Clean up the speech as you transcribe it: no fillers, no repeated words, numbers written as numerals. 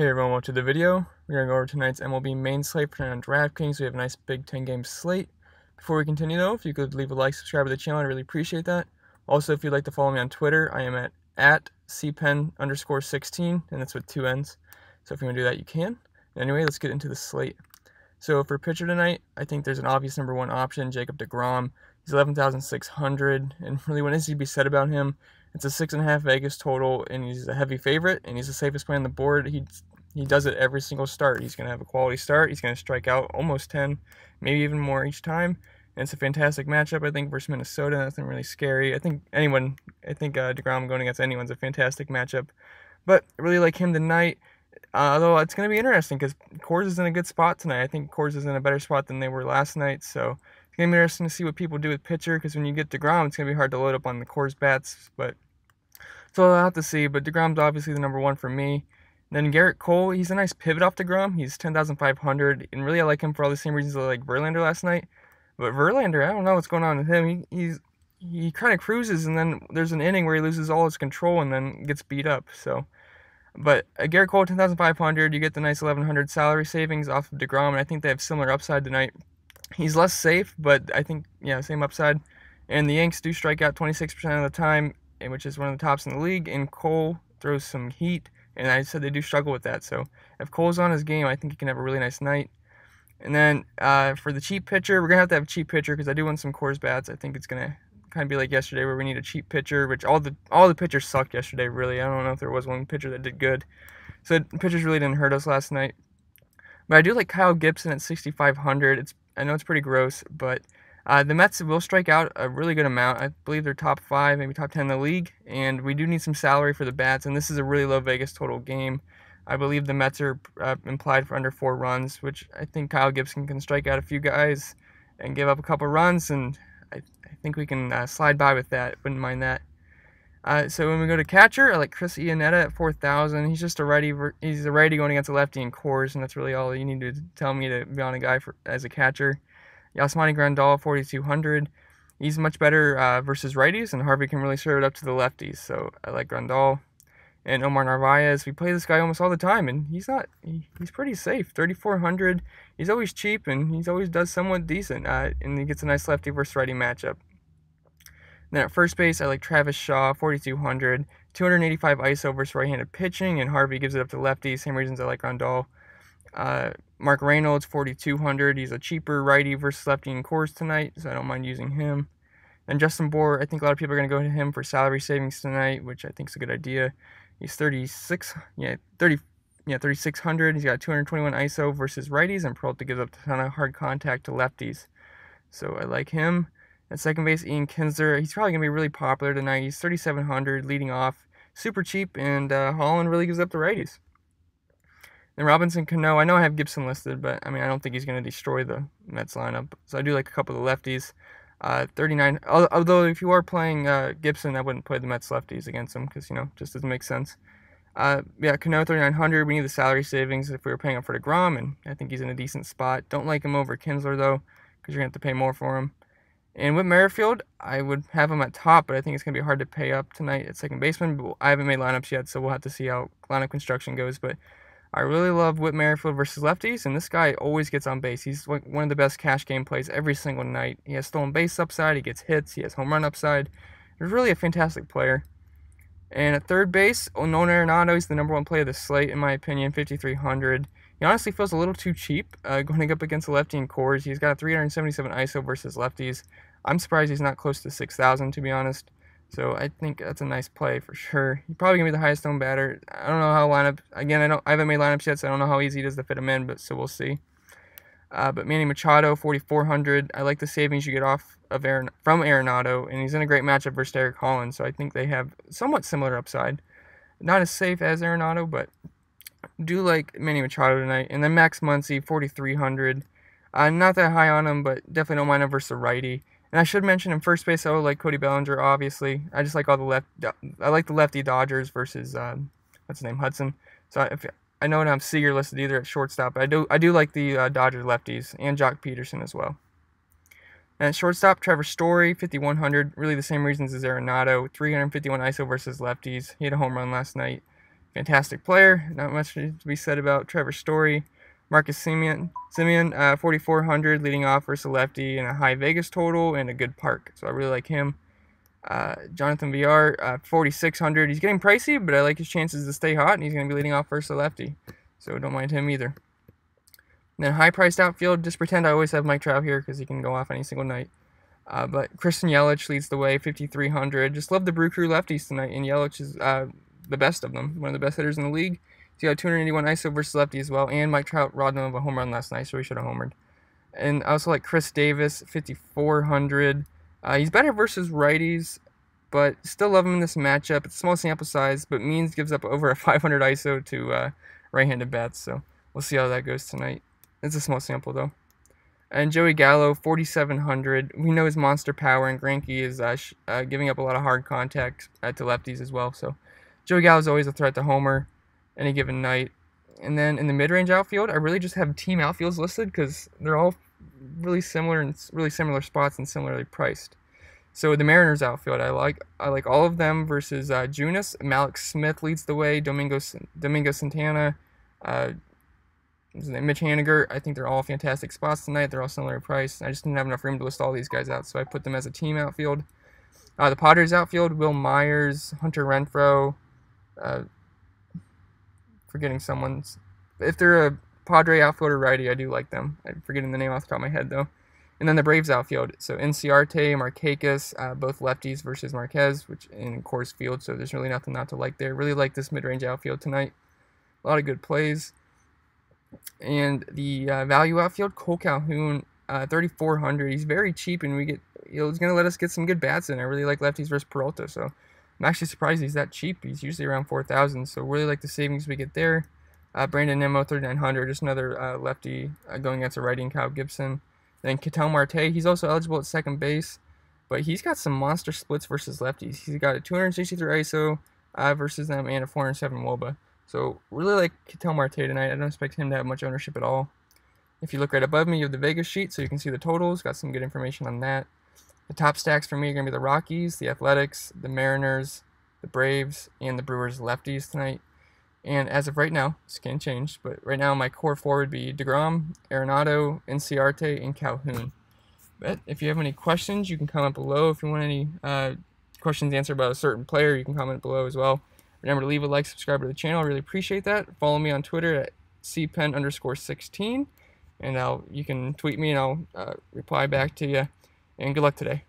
Hey everyone, welcome to the video. We're going to go over tonight's MLB main slate for on DraftKings. We have a nice big 10-game slate. Before we continue though, if you could leave a like, subscribe to the channel, I'd really appreciate that. Also, if you'd like to follow me on Twitter, I am at cpen_16, and that's with 2 N's. So if you want to do that, you can. Anyway, let's get into the slate. So for pitcher tonight, I think there's an obvious number one option, Jacob deGrom. He's 11,600, and really what needs to be said about him, it's a 6.5 Vegas total, and he's a heavy favorite, and he's the safest play on the board. He does it every single start. He's going to have a quality start. He's going to strike out almost 10, maybe even more each time. And it's a fantastic matchup, I think, versus Minnesota. Nothing really scary. I think deGrom going against anyone's a fantastic matchup. But I really like him tonight. Although it's going to be interesting because Coors is in a good spot tonight. I think Coors is in a better spot than they were last night. So it's going to be interesting to see what people do with pitcher, because when you get deGrom, it's going to be hard to load up on the Coors bats. But so I'll have to see. But deGrom's obviously the number one for me. Then Garrett Cole, he's a nice pivot off deGrom. He's 10,500. And really I like him for all the same reasons I like Verlander last night. But Verlander, I don't know what's going on with him. He kind of cruises, and then there's an inning where he loses all his control and then gets beat up. So, but Garrett Cole, 10,500, you get the nice 1,100 salary savings off of deGrom, and I think they have similar upside tonight. He's less safe, but I think, yeah, same upside. And the Yanks do strike out 26% of the time, which is one of the tops in the league, and Cole throws some heat, and I said they do struggle with that. So if Cole's on his game, I think he can have a really nice night. And then for the cheap pitcher, we're going to have a cheap pitcher because I do want some Coors bats. I think it's going to kind of be like yesterday where we need a cheap pitcher, which all the pitchers sucked yesterday, really. I don't know if there was one pitcher that did good. So pitchers really didn't hurt us last night. But I do like Kyle Gibson at 6,500. I know it's pretty gross, but the Mets will strike out a really good amount. I believe they're top 5, maybe top 10 in the league, and we do need some salary for the bats, and this is a really low Vegas total game. I believe the Mets are implied for under 4 runs, which I think Kyle Gibson can strike out a few guys and give up a couple runs, and I think we can slide by with that. Wouldn't mind that. So when we go to catcher, I like Chris Iannetta at 4,000. He's just a righty. He's a righty going against a lefty in Coors, and that's really all you need to tell me to be on a guy as a catcher. Yasmani Grandal, 4,200. He's much better versus righties, and Harvey can really serve it up to the lefties. So I like Grandal. And Omar Narvaez, we play this guy almost all the time, and he's pretty safe. 3,400. He's always cheap, and he always does somewhat decent. And he gets a nice lefty versus righty matchup. Then at first base, I like Travis Shaw, 4,200. 285 ISO versus right-handed pitching, and Harvey gives it up to lefties. Same reasons I like Grandal. Mark Reynolds, 4,200. He's a cheaper righty versus lefty in Coors tonight, so I don't mind using him. And Justin Bour, I think a lot of people are going to go to him for salary savings tonight, which I think is a good idea. He's 3,600. He's got 221 ISO versus righties, and Peralta gives up a ton of hard contact to lefties. So I like him. At second base, Ian Kinsler. He's probably going to be really popular tonight. He's 3,700, leading off. Super cheap, and Holland really gives up the righties. Then Robinson Cano. I know I have Gibson listed, but I mean I don't think he's going to destroy the Mets lineup. So I do like a couple of the lefties. 39. Although if you are playing Gibson, I wouldn't play the Mets lefties against him because just doesn't make sense. Yeah, Cano 3,900. We need the salary savings if we were paying up for deGrom, and I think he's in a decent spot. Don't like him over Kinsler though, because you're gonna have to pay more for him. And with Merrifield, I would have him at top, but I think it's gonna be hard to pay up tonight at second baseman. But I haven't made lineups yet, so we'll have to see how lineup construction goes. But I really love Whit Merrifield versus lefties, and this guy always gets on base. He's like one of the best cash game plays every single night. He has stolen base upside, he gets hits, he has home run upside. He's really a fantastic player. And at third base, Nolan Arenado is the number one player of the slate, in my opinion, 5,300. He honestly feels a little too cheap going up against a lefty in Coors. He's got a 377 ISO versus lefties. I'm surprised he's not close to 6,000, to be honest. So I think that's a nice play for sure. He's probably going to be the highest owned batter. I don't know how lineup. Again, I haven't made lineups yet, so I don't know how easy it is to fit him in, but so we'll see. But Manny Machado, 4,400. I like the savings you get off of from Arenado, and he's in a great matchup versus Derek Holland, so I think they have somewhat similar upside. Not as safe as Arenado, but do like Manny Machado tonight. And then Max Muncy, 4,300. Not that high on him, but definitely don't mind him versus a righty. And I should mention in first base, I would like Cody Bellinger, obviously. I just like all the I like the lefty Dodgers versus what's his name, Hudson. So I know I don't have Seager listed either at shortstop, but I do like the Dodgers lefties and Jock Peterson as well. And at shortstop, Trevor Story, 5,100. Really the same reasons as Arenado. 351 ISO versus lefties. He had a home run last night. fantastic player. Not much to be said about Trevor Story. Marcus Simeon, 4,400 leading off versus a lefty and a high Vegas total and a good park. So I really like him. Jonathan VR, 4,600. He's getting pricey, but I like his chances to stay hot, and he's going to be leading off versus a lefty. So don't mind him either. And then high-priced outfield, just pretend I always have Mike Trout here because he can go off any single night. But Christian Yelich leads the way, 5,300. Just love the Brew Crew lefties tonight, and Yelich is the best of them, one of the best hitters in the league. He's got 281 ISO versus lefty as well, and Mike Trout robbed him of a home run last night, so he should have homered. And I also like Chris Davis, 5,400. He's better versus righties, but still love him in this matchup. It's a small sample size, but Means gives up over a 500 ISO to right-handed bats, so we'll see how that goes tonight. It's a small sample, though. And Joey Gallo, 4,700. We know his monster power, and Greinke is giving up a lot of hard contact to lefties as well. So Joey Gallo is always a threat to homer any given night. And then in the mid-range outfield, I really just have team outfields listed because they're all really similar and really similar spots and similarly priced. So the Mariners outfield, I like all of them versus Junis. Malik Smith leads the way. Domingo Santana. Mitch Haniger. I think they're all fantastic spots tonight. They're all similar priced. I just didn't have enough room to list all these guys out, so I put them as a team outfield. The Padres outfield, Will Myers, Hunter Renfroe. Forgetting someone's. If they're a Padre outfielder righty, I do like them. I'm forgetting the name off the top of my head, though. And then the Braves outfield. So Inciarte, Markakis, both lefties versus Marquez, which in Coors Field, so there's really nothing not to like there. Really like this mid-range outfield tonight. A lot of good plays. And the value outfield, Cole Calhoun, 3,400. He's very cheap, and he's going to let us get some good bats in. I really like lefties versus Peralta, so I'm actually surprised he's that cheap. He's usually around 4,000, so really like the savings we get there. Brandon Nimmo, 3,900, just another lefty going against a righty and Kyle Gibson. Then Ketel Marte, he's also eligible at second base, but he's got some monster splits versus lefties. He's got a 263 ISO versus them and a 407 WOBA. So really like Ketel Marte tonight. I don't expect him to have much ownership at all. If you look right above me, you have the Vegas sheet, so you can see the totals. Got some good information on that. The top stacks for me are going to be the Rockies, the Athletics, the Mariners, the Braves, and the Brewers lefties tonight. And as of right now, this can change, but right now my core four would be DeGrom, Arenado, Inciarte, and Calhoun. But if you have any questions, you can comment below. If you want any questions answered about a certain player, you can comment below as well. Remember to leave a like, subscribe to the channel. I really appreciate that. Follow me on Twitter at cpen_16, and you can tweet me and I'll reply back to you. And good luck today.